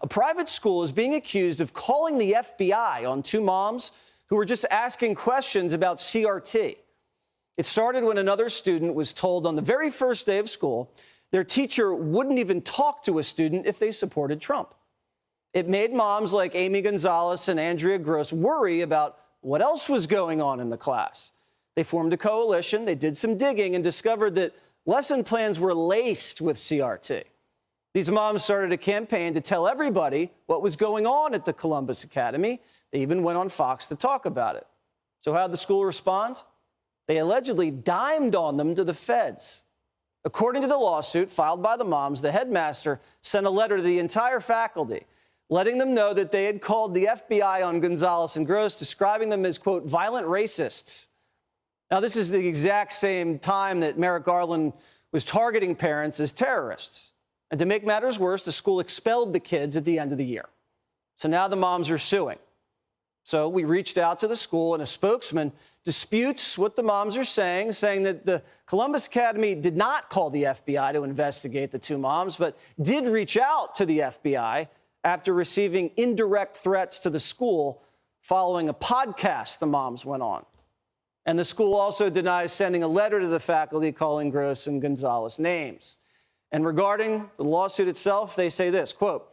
a private school is being accused of calling the FBI on two moms who were just asking questions about CRT. It started when another student was told on the very first day of school their teacher wouldn't even talk to a student if they supported Trump. It made moms like Amy Gonzalez and Andrea Gross worry about what else was going on in the class. They formed a coalition, they did some digging, and discovered that lesson plans were laced with CRT. These moms started a campaign to tell everybody what was going on at the Columbus Academy. They even went on Fox to talk about it. So how'd the school respond? They allegedly dimed on them to the feds. According to the lawsuit filed by the moms, the headmaster sent a letter to the entire faculty, letting them know that they had called the FBI on Gonzalez and Gross, describing them as, quote, violent racists. Now, this is the exact same time that Merrick Garland was targeting parents as terrorists. And to make matters worse, the school expelled the kids at the end of the year. So now the moms are suing. So we reached out to the school, and a spokesman disputes what the moms are saying that the Columbus Academy did not call the FBI to investigate the two moms, but did reach out to the FBI after receiving indirect threats to the school following a podcast the moms went on. And the school also denies sending a letter to the faculty calling Gross and Gonzalez names. And regarding the lawsuit itself, they say this, quote,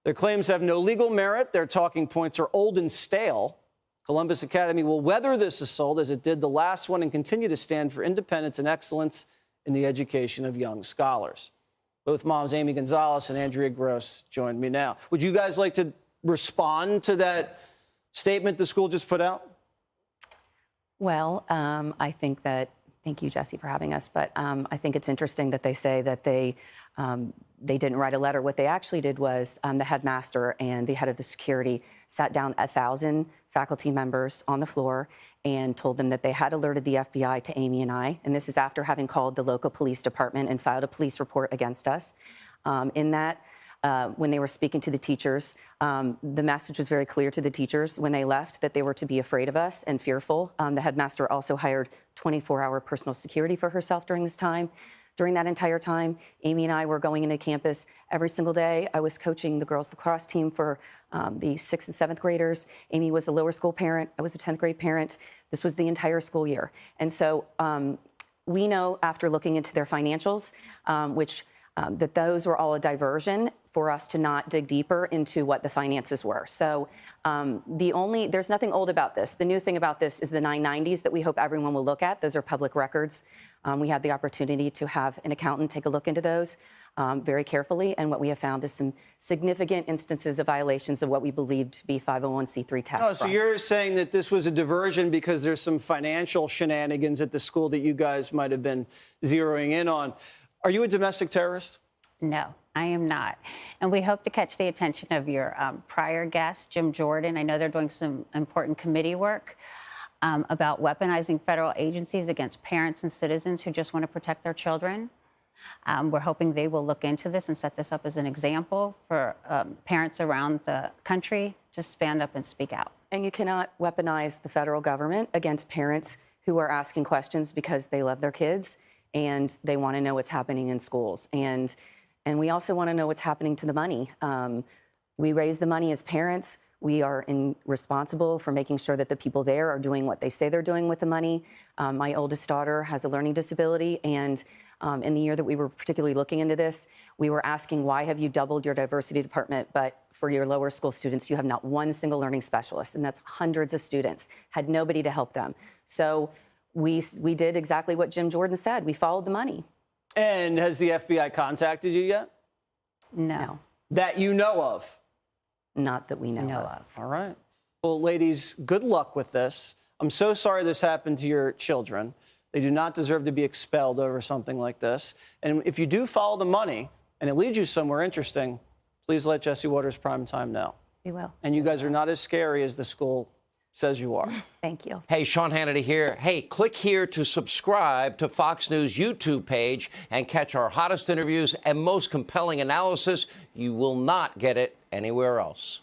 their claims have no legal merit. Their talking points are old and stale. Columbus Academy will weather this assault as it did the last one and continue to stand for independence and excellence in the education of young scholars. Both moms, Amy Gonzalez and Andrea Gross, joined me now. Would you guys like to respond to that statement the school just put out? Well, I think that, thank you, Jesse, for having us, but I think it's interesting that they say that they didn't write a letter. What they actually did was the headmaster and the head of the security sat down 1,000 faculty members on the floor and told them that they had alerted the FBI to Amy and I, and this is after having called the local police department and filed a police report against us. In that, when they were speaking to the teachers, the message was very clear to the teachers when they left that they were to be afraid of us and fearful. The headmaster also hired 24-hour personal security for herself during this time. During that entire time, Amy and I were going into campus every single day. I was coaching the girls lacrosse team for the 6th and 7th graders. Amy was a lower school parent. I was a 10th grade parent. This was the entire school year. And so we know after looking into their financials, that those were all a diversion for us to not dig deeper into what the finances were. So there's nothing old about this. The new thing about this is the 990s that we hope everyone will look at. Those are public records. We had the opportunity to have an accountant take a look into those very carefully, and what we have found is some significant instances of violations of what we believe to be 501c3 tax. Oh, so you're saying that this was a diversion because there's some financial shenanigans at the school that you guys might have been zeroing in on. Are you a domestic terrorist? No, I am not. And we hope to catch the attention of your prior guest, Jim Jordan. I know they're doing some important committee work about weaponizing federal agencies against parents and citizens who just want to protect their children. We're hoping they will look into this and set this up as an example for parents around the country to stand up and speak out. And you cannot weaponize the federal government against parents who are asking questions because they love their kids and they want to know what's happening in schools. And we also want to know what's happening to the money. We raise the money as parents. We are responsible for making sure that the people there are doing what they say they're doing with the money. My oldest daughter has a learning disability, and in the year that we were particularly looking into this, we were asking, why have you doubled your diversity department, but for your lower school students, you have not one single learning specialist, and that's hundreds of students, had nobody to help them. So we did exactly what Jim Jordan said. We followed the money. And has the FBI contacted you yet? No. That you know of? Not that we know of. All right. Well, ladies, good luck with this. I'm so sorry this happened to your children. They do not deserve to be expelled over something like this. And if you do follow the money and it leads you somewhere interesting, please let Jesse Watters Primetime know. We will. And you guys are not as scary as the school says you are. Thank you. Hey, Sean Hannity here. Hey, click here to subscribe to Fox News YouTube page and catch our hottest interviews and most compelling analysis. You will not get it anywhere else.